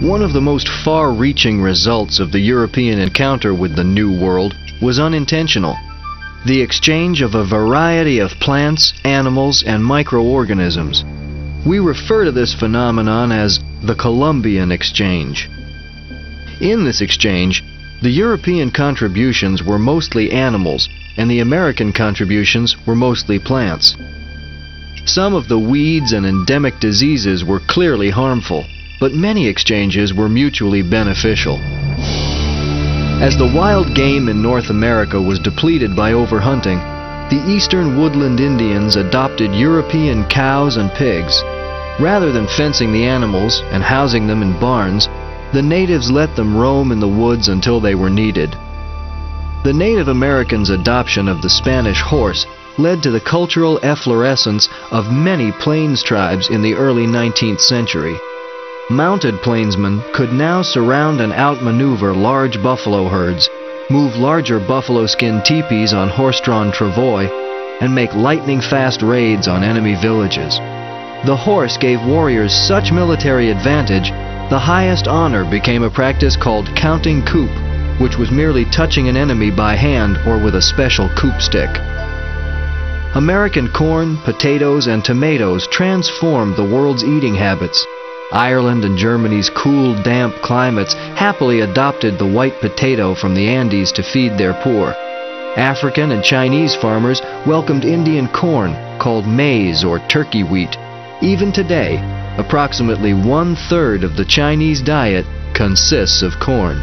One of the most far-reaching results of the European encounter with the New World was unintentional. The exchange of a variety of plants, animals, and microorganisms. We refer to this phenomenon as the Columbian Exchange. In this exchange, the European contributions were mostly animals, and the American contributions were mostly plants. Some of the weeds and endemic diseases were clearly harmful, but many exchanges were mutually beneficial. As the wild game in North America was depleted by overhunting, the eastern woodland Indians adopted European cows and pigs. Rather than fencing the animals and housing them in barns, the natives let them roam in the woods until they were needed. The Native Americans' adoption of the Spanish horse led to the cultural efflorescence of many plains tribes in the early 19th century. Mounted plainsmen could now surround and outmaneuver large buffalo herds, move larger buffalo skin teepees on horse-drawn travois, and make lightning-fast raids on enemy villages. The horse gave warriors such military advantage, the highest honor became a practice called counting coup, which was merely touching an enemy by hand or with a special coup stick. American corn, potatoes, and tomatoes transformed the world's eating habits. Ireland and Germany's cool, damp climates happily adopted the white potato from the Andes to feed their poor. African and Chinese farmers welcomed Indian corn, called maize or turkey wheat. Even today, approximately 1/3 of the Chinese diet consists of corn.